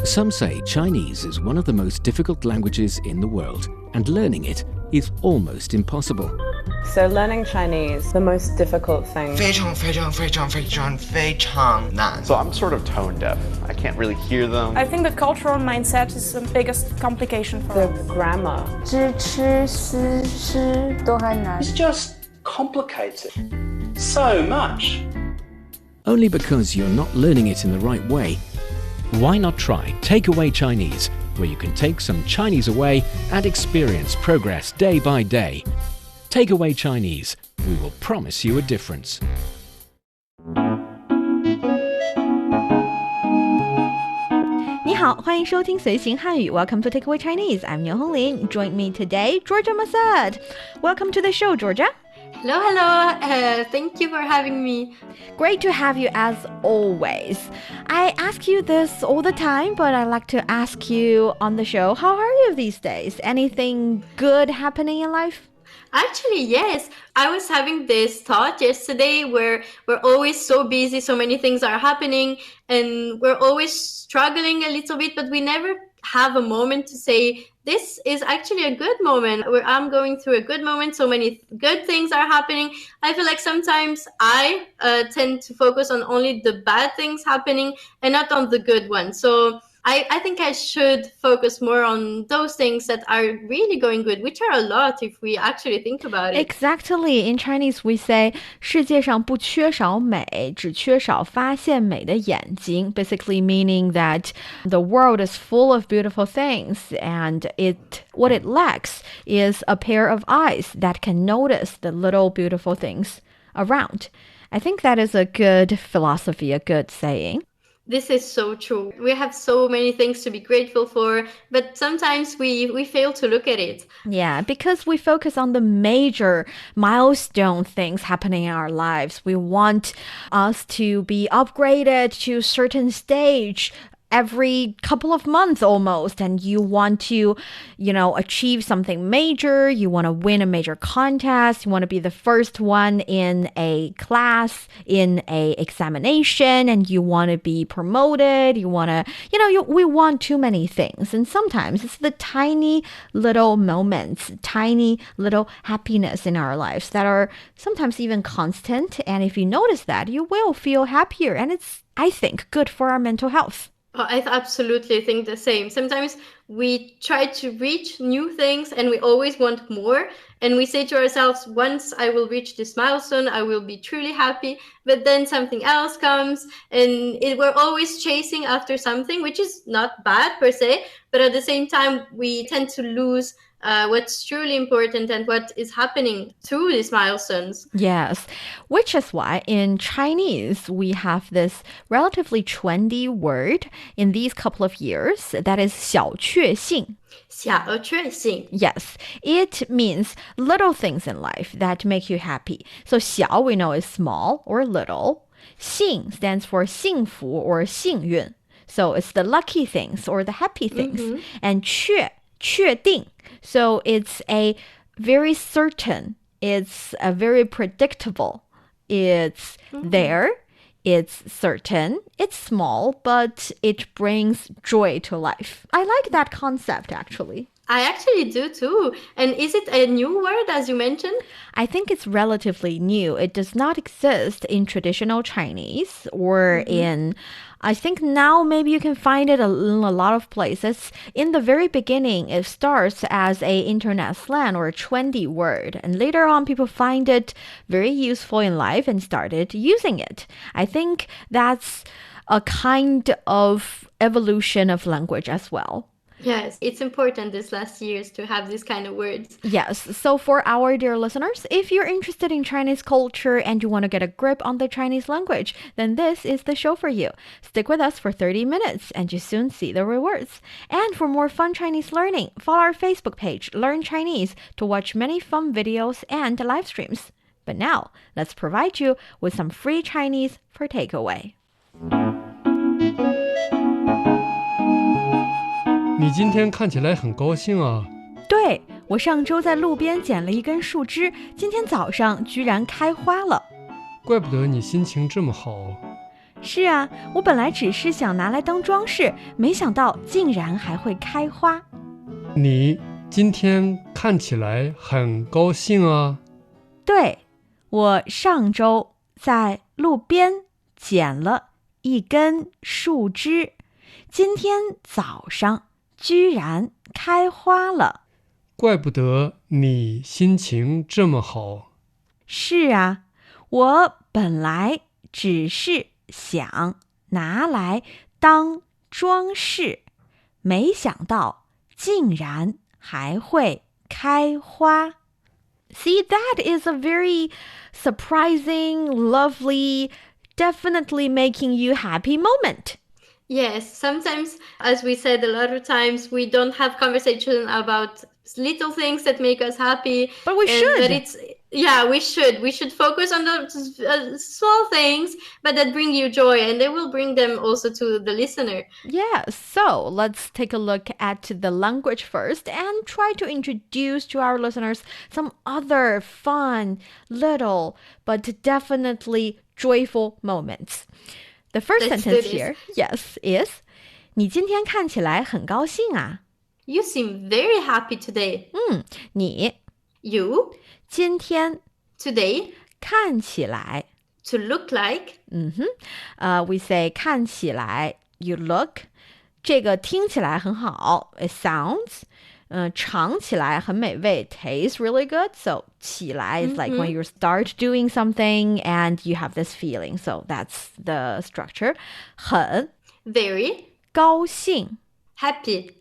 Some say Chinese is one of the most difficult languages in the world, and learning it is almost impossible. So learning Chinese, the most difficult thing. 非常非常非常非常非常难 So I'm sort of tone deaf. I can't really hear them. I think the cultural mindset is the biggest complication for The us. grammar. 支吃思诗都还难 It's just complicated so much. Only because you're not learning it in the right way. Why not try Takeaway Chinese, where you can take some Chinese away and experience progress day by day. Takeaway Chinese, we will promise you a difference. 你好，欢迎收听随行汉语 Welcome to Takeaway Chinese. I'm Niu Honglin. Join me today, Georgia Masad. Welcome to the show, Georgia. Hello. Thank you for having me. Great to have you as always. I ask you this all the time, but I like to ask you on the show, how are you these days? Anything good happening in life? Actually, yes. I was having this thought yesterday where we're always so busy, so many things are happening, and we're always struggling a little bit, but we never have a moment to say, this is actually a good moment, where I'm going through a good moment, so many good things are happening. I feel like sometimes I tend to focus on only the bad things happening and not on the good ones. So I think I should focus more on those things that are really going good, which are a lot if we actually think about it. Exactly. In Chinese, we say 世界上不缺少美，只缺少发现美的眼睛. Basically meaning that the world is full of beautiful things, and what it lacks is a pair of eyes that can notice the little beautiful things around. I think that is a good philosophy, a good saying. This is so true. We have so many things to be grateful for, but sometimes we fail to look at it. Yeah, because we focus on the major milestone things happening in our lives. We want us to be upgraded to a certain stage every couple of months almost, and you want to, achieve something major, you want to win a major contest, you want to be the first one in a class, in a examination, and you want to be promoted, we want too many things, and sometimes it's the tiny little moments, tiny little happiness in our lives that are sometimes even constant, and if you notice that, you will feel happier, and it's, I think, good for our mental health. I absolutely think the same. Sometimes we try to reach new things and we always want more. And we say to ourselves, once I will reach this milestone, I will be truly happy. But then something else comes and we're always chasing after something, which is not bad per se. But at the same time, we tend to lose what's truly important and what is happening through these milestones. Yes, which is why in Chinese we have this relatively trendy word in these couple of years that is 小确幸. 小确幸. Yes, it means little things in life that make you happy. So 小 we know is small or little. 幸 stands for 幸福 or 幸运. So it's the lucky things or the happy things. Mm-hmm. And 确定. So it's a very certain, it's a very predictable, it's there, it's certain, it's small, but it brings joy to life. I like that concept, actually. I actually do too. And is it a new word, as you mentioned? I think it's relatively new. It does not exist in traditional Chinese or in, I think now maybe you can find it in a lot of places. In the very beginning, it starts as a internet slang or a trendy word. And later on, people find it very useful in life and started using it. I think that's a kind of evolution of language as well. Yes, it's important these last years to have these kind of words. Yes, so for our dear listeners, if you're interested in Chinese culture and you want to get a grip on the Chinese language, then this is the show for you. Stick with us for 30 minutes and you soon see the rewards. And for more fun Chinese learning, follow our Facebook page, Learn Chinese, to watch many fun videos and live streams. But now, let's provide you with some free Chinese for takeaway. 你今天看起来很高兴啊。对，我上周在路边捡了一根树枝，今天早上居然开花了。怪不得你心情这么好。是啊，我本来只是想拿来当装饰，没想到竟然还会开花。你今天看起来很高兴啊。对，我上周在路边捡了一根树枝，今天早上居然开花了。怪不得你心情这么好。是啊，我本来只是想拿来当装饰，没想到竟然还会开花。See, that is a very surprising, lovely, definitely making you happy moment. Yes, sometimes, as we said a lot of times, we don't have conversation about little things that make us happy. But we should. But we should focus on the small things, but that bring you joy, and they will bring them also to the listener. Yeah, so let's take a look at the language first and try to introduce to our listeners some other fun, little, but definitely joyful moments. The first sentence here, yes, is 你今天看起来很高兴啊。You seem very happy today. 你 You 今天 today 看起来 to look like. we say 看起来 you look 这个听起来很好 it sounds 尝起来很美味 tastes really good so 起来 is like when you start doing something and you have this feeling so that's the structure 很 Very 高兴 happy.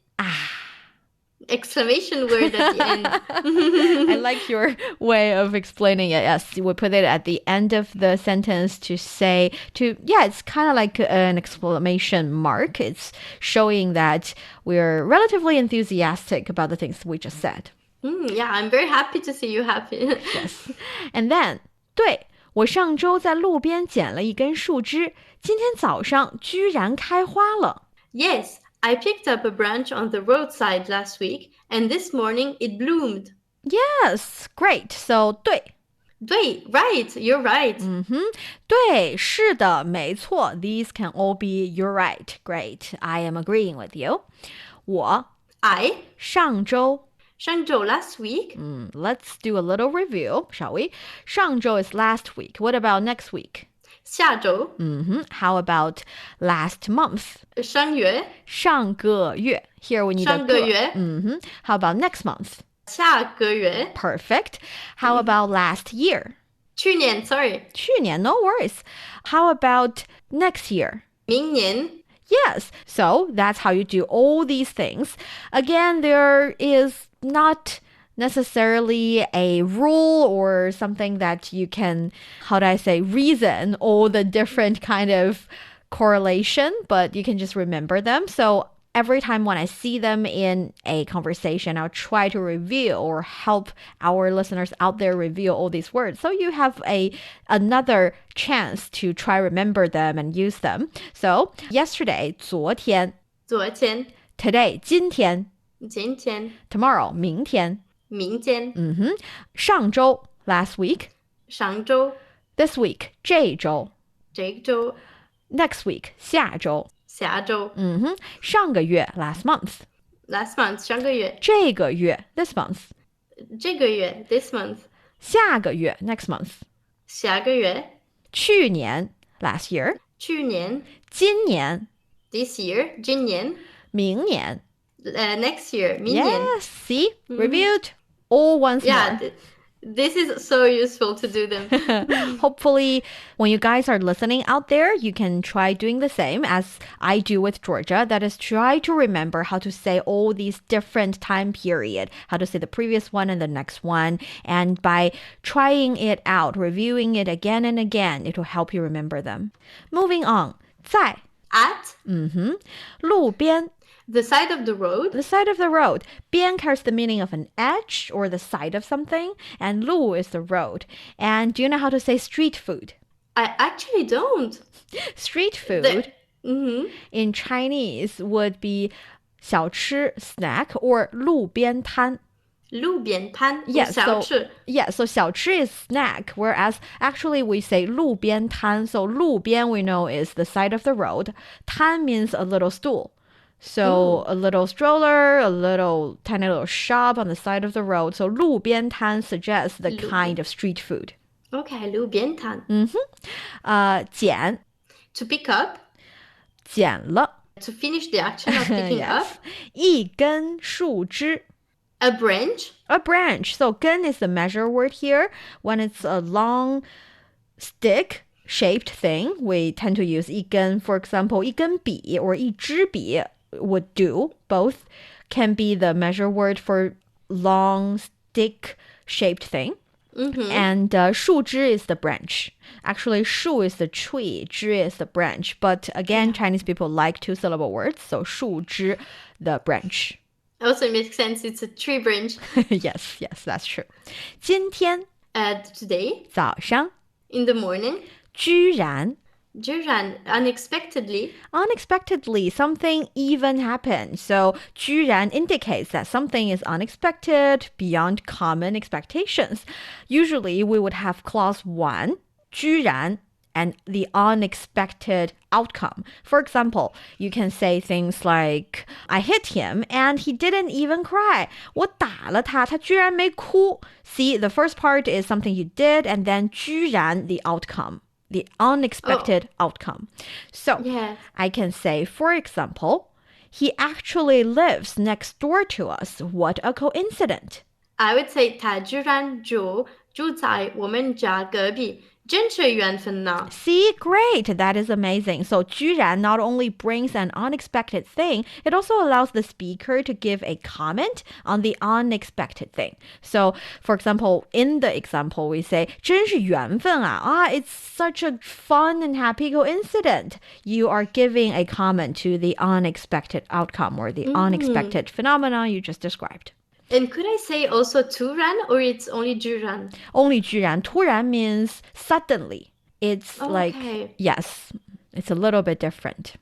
Exclamation word at the end. I like your way of explaining it. Yes, we put it at the end of the sentence to say, it's kind of like an exclamation mark. It's showing that we're relatively enthusiastic about the things we just said. Yeah, I'm very happy to see you happy. Yes. And then, 对，我上周在路边捡了一根树枝，今天早上居然开花了。Yes, I picked up a branch on the roadside last week, and this morning it bloomed. Yes, great. So, 对。Right, you're right. 对，是的，没错。These can all be you're right. Great. I am agreeing with you. 我 I 上周 shàngzhōu last week. Let's do a little review, shall we? 上周 is last week. What about next week? 下周 How about last month? 上月上个月 Here we need 上个月 How about next month? 下个月 Perfect. How about last year? 去年 sorry 去年 no worries. How about next year? 明年 Yes, so that's how you do all these things. Again, there is not necessarily a rule or something that you can, how do I say, reason all the different kind of correlation, but you can just remember them. So every time when I see them in a conversation, I'll try to review or help our listeners out there review all these words. So you have another chance to try remember them and use them. So yesterday, 昨天today, 今天tomorrow, 明天上周 last week 上周 this week 这周这周 next week 下周下周上个月 last month last month 上个月这个月 this month 这个月 this month 下个月 next month 下个月去年 last year 去年今年 this year 今年明年next year 明年 Yes, see? Reviewed all once more. This is so useful to do them. Hopefully, when you guys are listening out there, you can try doing the same as I do with Georgia. That is, try to remember how to say all these different time period, how to say the previous one and the next one. And by trying it out, reviewing it again and again, it will help you remember them. Moving on. 在 At 路边 the side of the road. The side of the road. 边 carries the meaning of an edge or the side of something. And 路 is the road. And do you know how to say street food? I actually don't. Street food in Chinese would be 小吃 snack or 路边摊.路边摊 Yes, 小吃 so 小吃 is snack, whereas actually we say 路边摊. So 路边 we know is the side of the road. 摊 means a little stool. So a little stroller, a little tiny little shop on the side of the road. So 路边摊 suggests the kind of street food. OK 路边摊 捡 To pick up 捡了 To finish the action of picking Yes. up 一根树枝 A branch A branch. So 根 is the measure word here. When it's a long stick shaped thing, we tend to use 一根. For example, 一根笔 or 一支笔 would do. Both can be the measure word for long stick shaped thing. And 树枝 is the branch. Actually, 树 is the tree, 枝 is the branch. But again, Chinese people like two-syllable words. So 树枝, the branch. Also makes sense, it's a tree branch. yes, that's true. 今天 Today 早上 in the morning 居然 jūrán Unexpectedly, something even happened. So 居然 indicates that something is unexpected, beyond common expectations. Usually, we would have clause 1, 居然, and the unexpected outcome. For example, you can say things like, I hit him and he didn't even cry. 我打了他，他居然没哭. See, the first part is something you did, and then 居然 the outcome. The unexpected outcome. So, I can say, for example, he actually lives next door to us. What a coincidence. I would say 他居然住在我们家隔壁，真是缘分呐。 See, great. That is amazing. So 居然 not only brings an unexpected thing, it also allows the speaker to give a comment on the unexpected thing. So, for example, in the example, we say 真是缘分啊. It's such a fun and happy coincidence. You are giving a comment to the unexpected outcome or the unexpected phenomenon you just described. And could I say also 突然 or it's only 居然? Only 居然. 突然 means suddenly. It's like, yes, it's a little bit different.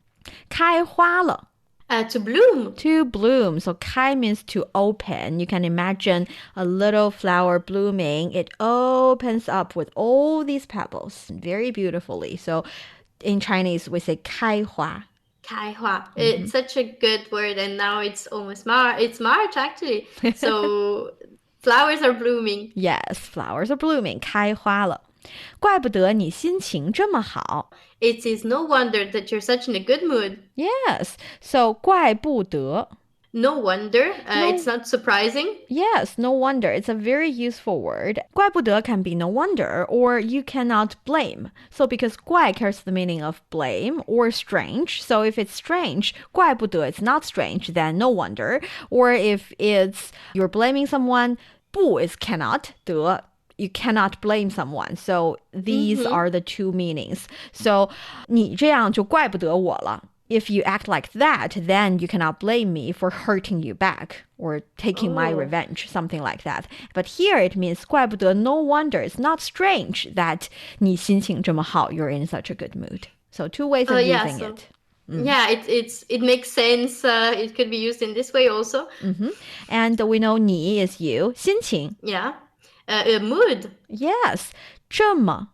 开花了. To bloom. To bloom. So 开 means to open. You can imagine a little flower blooming. It opens up with all these petals very beautifully. So in Chinese, we say 开花. 开花 It's such a good word, and now it's almost It's March actually. So flowers are blooming. Yes, flowers are blooming. 开花了. 怪不得你心情这么好. It is no wonder that you're such in a good mood. Yes. So 怪不得. No wonder. It's not surprising. Yes, no wonder. It's a very useful word. 怪不得 can be no wonder, or you cannot blame. So because 怪 carries the meaning of blame or strange. So if it's strange, 怪不得 it's not strange, then no wonder. Or if it's you're blaming someone, 不 is cannot, 得 you cannot blame someone. So these are the two meanings. So 你这样就怪不得我了. If you act like that, then you cannot blame me for hurting you back or taking my revenge, something like that. But here it means 怪不得 no wonder. It's not strange that 你心情这么好, you're in such a good mood. So two ways of using it. Yeah, it makes sense. It could be used in this way also. And we know 你 is you, 心情. Yeah. Mood. Yes. 这么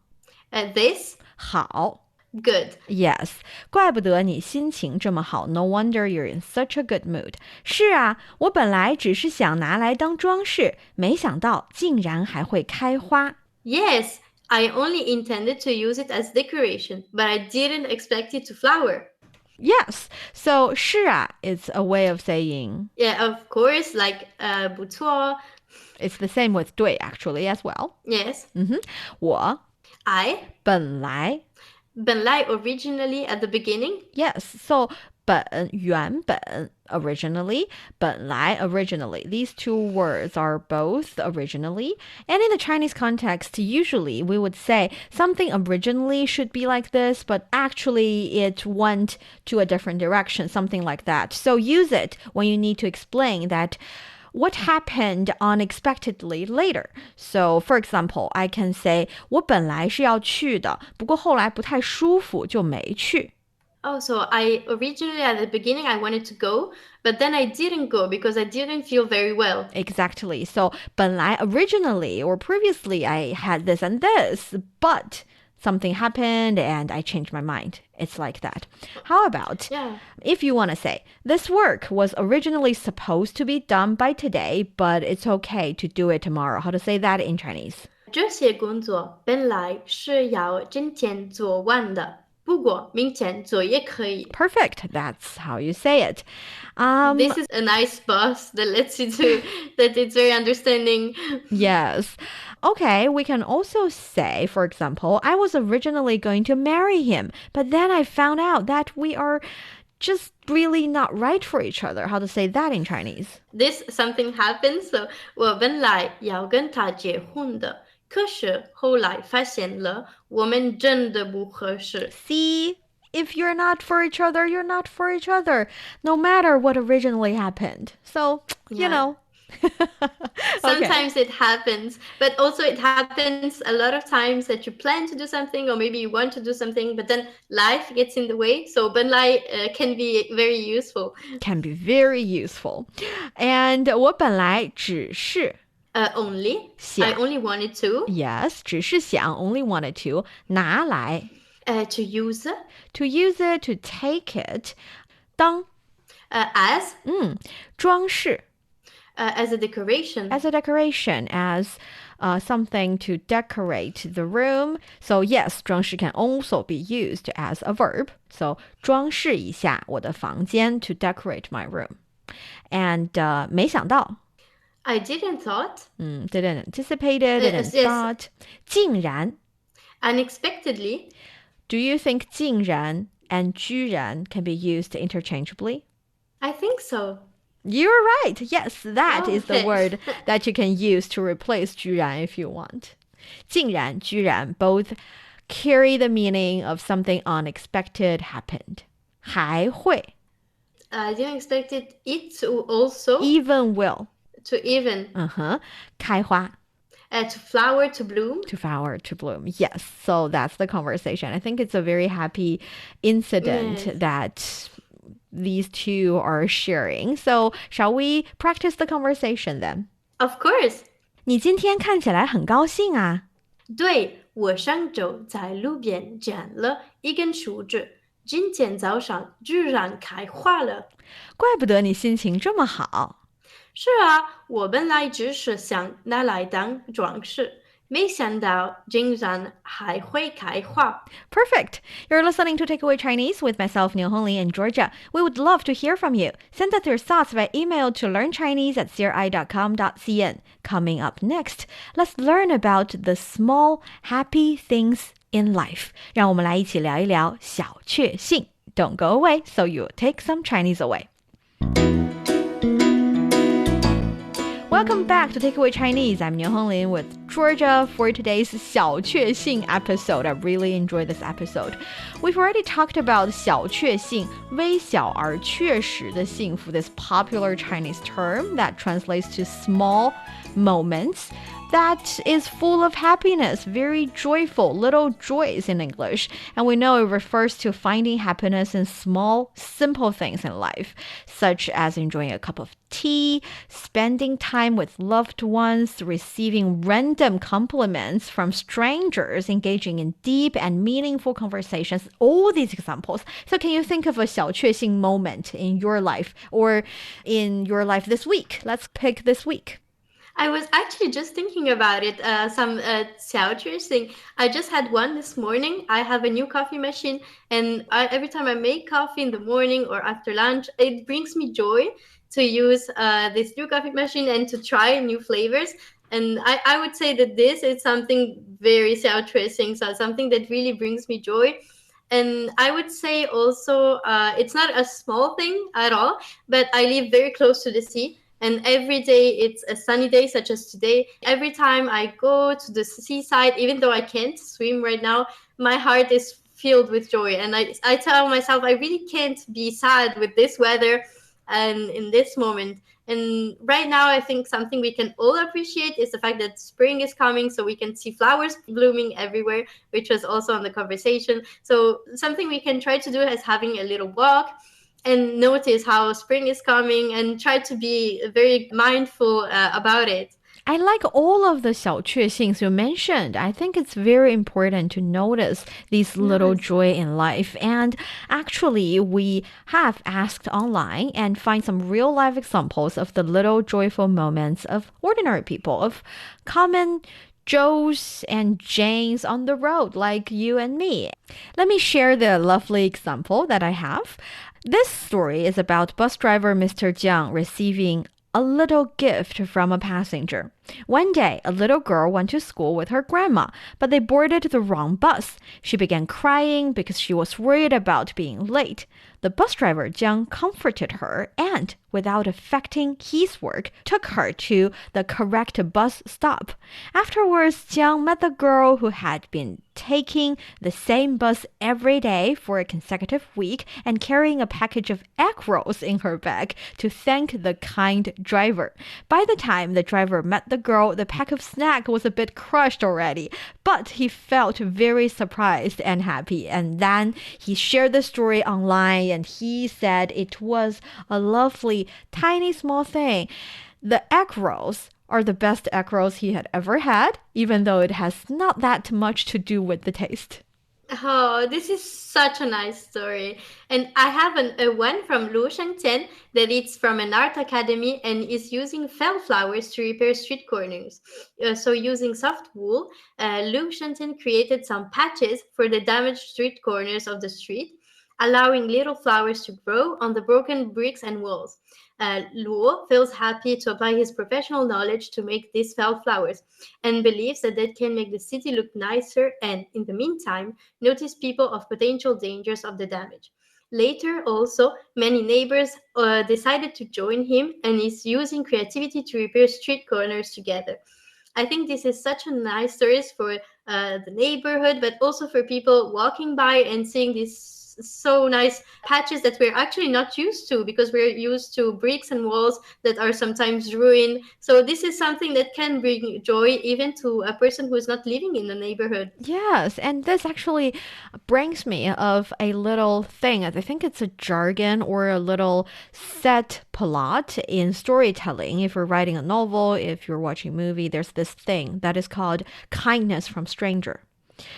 This. 好. Good. Yes. 怪不得你心情这么好. No wonder you're in such a good mood. 是啊，我本来只是想拿来当装饰，没想到竟然还会开花。 Yes, I only intended to use it as decoration, but I didn't expect it to flower. Yes. So 是啊 is a way of saying. Yeah, of course, like 不错. It's the same with 对 actually as well. Yes. 我 I 本来 běnlái originally at the beginning. Yes, so 本原本 originally, 本来 originally. These two words are both originally. And in the Chinese context, usually we would say something originally should be like this, but actually it went to a different direction, something like that. So use it when you need to explain that what happened unexpectedly later. So, for example, I can say, 我本来是要去的，不过后来不太舒服，就没去。Oh, so I originally at the beginning I wanted to go, but then I didn't go because I didn't feel very well. Exactly. So 本来 originally or previously I had this and this, but something happened and I changed my mind. It's like that. How about if you want to say, this work was originally supposed to be done by today, but it's okay to do it tomorrow. How to say that in Chinese? 这些工作本来是要今天做完的。不过明天做也可以。Perfect. That's how you say it. This is a nice boss that lets you do that. It's very understanding. Yes. Okay, we can also say, for example, I was originally going to marry him, but then I found out that we are just really not right for each other. How to say that in Chinese? This something happened, so 我本来要跟他结婚的。可是后来发现了，我们真的不合适。See, if you're not for each other, you're not for each other, no matter what originally happened. So, you know. Sometimes it happens, but also it happens a lot of times that you plan to do something or maybe you want to do something, but then life gets in the way. So 本来 can be very useful. Can be very useful. And 我本来只是only. I only wanted to. Yes, 只是想 only wanted to 拿来 to use it, to take it 当 as 装饰 as a decoration. As something to decorate the room. So yes, 装饰 can also be used as a verb. So 装饰一下我的房间 to decorate my room. And 没想到I didn't thought. Didn't anticipate it, didn't thought. 竟然 Unexpectedly. Do you think 竟然 and 居然 can be used interchangeably? I think so. You're right. Yes, that is the word that you can use to replace 居然 if you want. 竟然, 居然 both carry the meaning of something unexpected happened. 还会 I didn't expect it to also. Even will. To even. 开花 to flower to bloom. To flower to bloom. Yes. So that's the conversation. I think it's a very happy incident that these two are sharing. So shall we practice the conversation then? Of course. 你今天看起来很高兴啊。对，我上周在路边捡了一根树枝，今天早上居然开花了。怪不得你心情这么好。是啊，我本来只是想拿来当装饰，没想到竟然还会开花。Perfect. You're listening to Takeaway Chinese with myself, Niu Honglin, and Georgia. We would love to hear from you. Send us your thoughts by email to learnchinese@cri.com.cn. Coming up next, let's learn about the small, happy things in life. 让我们来一起聊一聊小确幸。Don't go away, so you'll take some Chinese away. Welcome back to Takeaway Chinese. I'm Niu Honglin with Georgia for today's 小确幸 episode. I really enjoyed this episode. We've already talked about 小确幸, 微小而确实的幸福, this popular Chinese term that translates to small moments that is full of happiness, very joyful, little joys in English. And we know it refers to finding happiness in small, simple things in life, such as enjoying a cup of tea, spending time with loved ones, receiving random compliments from strangers, engaging in deep and meaningful conversations, all these examples. So can you think of a 小确幸 moment in your life or in your life this week? Let's pick this week. I was actually just thinking about it, some 小确幸. I just had one this morning. I have a new coffee machine, and every time I make coffee in the morning or after lunch, it brings me joy to use this new coffee machine and to try new flavors. And I would say that this is something very 小确幸, so something that really brings me joy. And I would say also, it's not a small thing at all, but I live very close to the sea. And every day it's a sunny day, such as today. Every time I go to the seaside, even though I can't swim right now, my heart is filled with joy. And I tell myself I really can't be sad with this weather and in this moment. And right now, I think something we can all appreciate is the fact that spring is coming, so we can see flowers blooming everywhere, which was also on the conversation. So something we can try to do is having a little walk and notice how spring is coming and try to be very mindful about it. I like all of the 小确幸 you mentioned. I think it's very important to notice these little joy in life. And actually, we have asked online and find some real life examples of the little joyful moments of ordinary people, of common Joes and Janes on the road like you and me. Let me share the lovely example that I have. This story is about bus driver Mr. Jiǎn receiving a little gift from a passenger. One day, a little girl went to school with her grandma, but they boarded the wrong bus. She began crying because she was worried about being late. The bus driver, Jiǎn, comforted her and, without affecting his work, took her to the correct bus stop. Afterwards, Jiǎn met the girl who had been taking the same bus every day for a consecutive week and carrying a package of egg rolls in her bag to thank the kind driver. By the time the driver met the girl, the pack of snack was a bit crushed already, but he felt very surprised and happy. And then he shared the story online and he said it was a lovely, tiny, small thing. The egg rolls are the best egg rolls he had ever had, even though it has not that much to do with the taste. Oh, this is such a nice story. And I have a one from Lu Shengtian that it's from an art academy and is using fell flowers to repair street corners. So using soft wool, Lu Shengtian created some patches for the damaged street corners of the street, allowing little flowers to grow on the broken bricks and walls. Luo feels happy to apply his professional knowledge to make these fell flowers and believes that can make the city look nicer and, in the meantime, notice people of potential dangers of the damage. Later, also, many neighbors decided to join him and is using creativity to repair street corners together. I think this is such a nice story for the neighborhood, but also for people walking by and seeing these so nice patches that we're actually not used to because we're used to bricks and walls that are sometimes ruined. So this is something that can bring joy even to a person who is not living in the neighborhood. Yes, and this actually brings me of a little thing. I think it's a jargon or a little set plot in storytelling. If you're writing a novel, if you're watching a movie, there's this thing that is called kindness from stranger.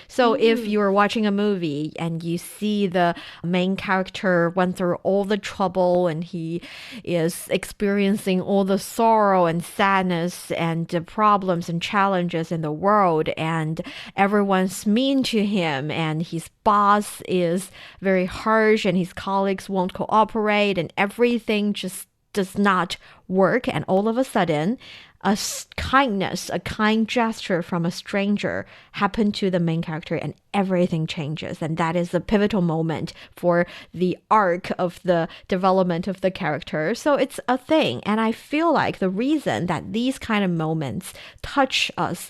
So if you're watching a movie and you see the main character went through all the trouble and he is experiencing all the sorrow and sadness and the problems and challenges in the world, and everyone's mean to him and his boss is very harsh and his colleagues won't cooperate and everything just does not work, and all of a sudden a kindness, a kind gesture from a stranger happened to the main character and everything changes. And that is the pivotal moment for the arc of the development of the character. So it's a thing. And I feel like the reason that these kind of moments touch us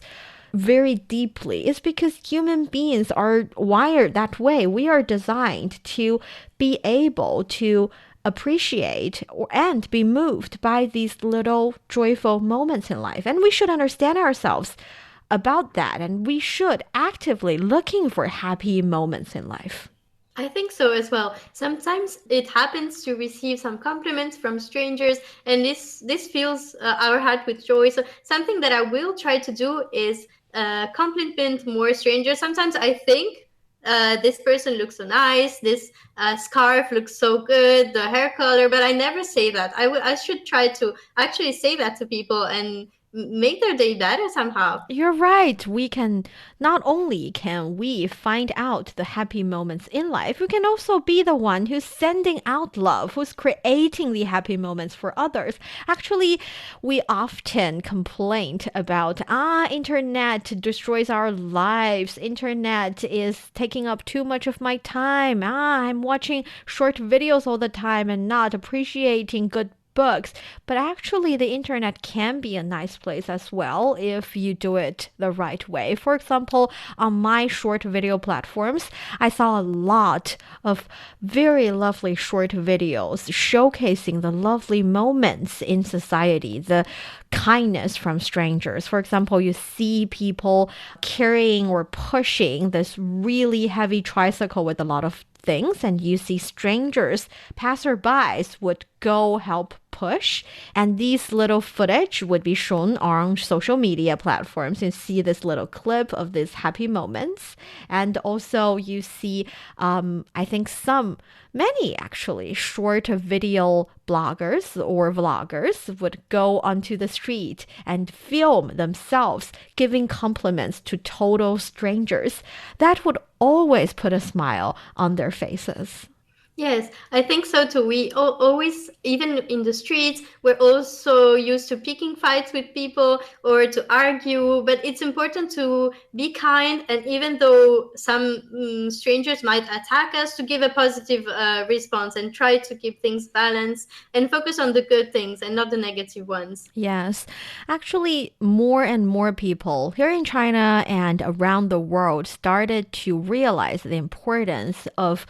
very deeply is because human beings are wired that way. We are designed to be able to appreciate and be moved by these little joyful moments in life. And we should understand ourselves about that. And we should actively looking for happy moments in life. I think so as well. Sometimes it happens to receive some compliments from strangers, and this fills our heart with joy. So something that I will try to do is compliment more strangers. Sometimes I think this person looks so nice, this scarf looks so good, the hair color, but I never say that. I should try to actually say that to people and make their day better somehow. You're right. We can not only can we find out the happy moments in life, we can also be the one who's sending out love, who's creating the happy moments for others. Actually, we often complain about internet destroys our lives. Internet is taking up too much of my time. I'm watching short videos all the time and not appreciating good books, but actually the internet can be a nice place as well if you do it the right way. For example, on my short video platforms, I saw a lot of very lovely short videos showcasing the lovely moments in society, the kindness from strangers. For example, you see people carrying or pushing this really heavy tricycle with a lot of things, and you see strangers, passerbys would go help push, and these little footage would be shown on social media platforms. You see this little clip of these happy moments, and also you see I think many actually short video bloggers or vloggers would go onto the street and film themselves giving compliments to total strangers. That would always put a smile on their faces. Yes, I think so too. We always, even in the streets, we're also used to picking fights with people or to argue, but it's important to be kind. And even though some strangers might attack us, to give a positive response and try to keep things balanced and focus on the good things and not the negative ones. Yes, actually, more and more people here in China and around the world started to realize the importance of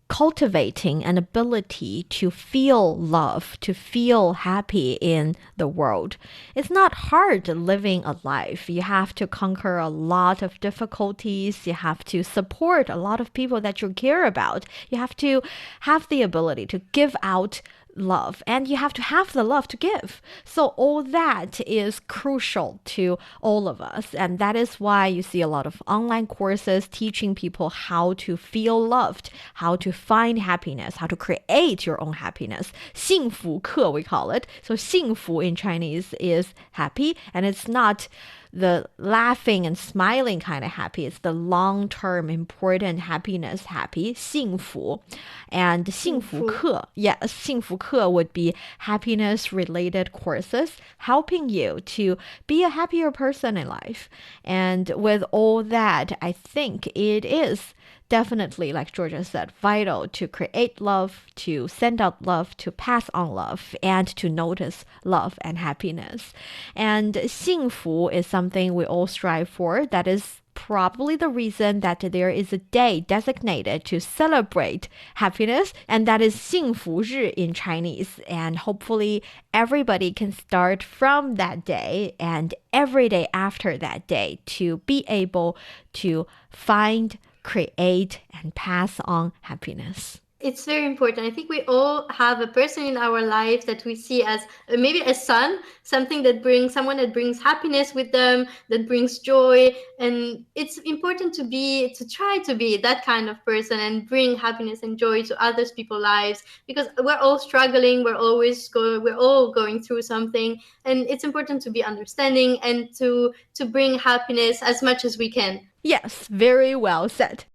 cultivating an ability to feel love, to feel happy in the world. It's not hard living a life. You have to conquer a lot of difficulties. You have to support a lot of people that you care about. You have to have the ability to give out love, and you have to have the love to give. So all that is crucial to all of us, and that is why you see a lot of online courses teaching people how to feel loved, how to find happiness, how to create your own happiness. 幸福课 we call it. So 幸福 in Chinese is happy, and it's not the laughing and smiling kind of happy. It's the long-term important happiness happy, 幸福. And 幸福课, yes, 幸福课 would be happiness-related courses helping you to be a happier person in life. And with all that, I think it is definitely, like Georgia said, vital to create love, to send out love, to pass on love, and to notice love and happiness. And 幸福 is something we all strive for. That is probably the reason that there is a day designated to celebrate happiness, and that is 幸福日 in Chinese. And hopefully everybody can start from that day and every day after that day to be able to find, create, and pass on happiness. It's very important. I think we all have a person in our life that we see as maybe a son, someone that brings happiness with them, that brings joy. And it's important to try to be that kind of person and bring happiness and joy to other people's lives, because we're all struggling. We're all going through something, and it's important to be understanding and to bring happiness as much as we can. Yes, very well said.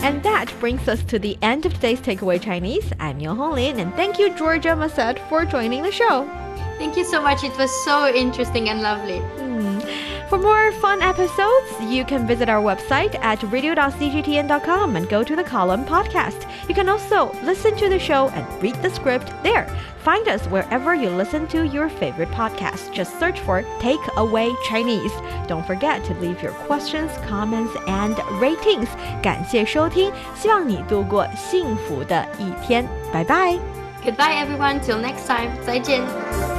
And that brings us to the end of today's Takeaway Chinese. I'm Yo Honglin, and thank you, Georgia Massett, for joining the show. Thank you so much. It was so interesting and lovely. For more fun episodes, you can visit our website at radio.cgtn.com and go to the column podcast. You can also listen to the show and read the script there. Find us wherever you listen to your favorite podcast. Just search for Takeaway Chinese. Don't forget to leave your questions, comments, and ratings. 感谢收听，希望你度过幸福的一天。拜拜。Goodbye, everyone. Till next time. 再见。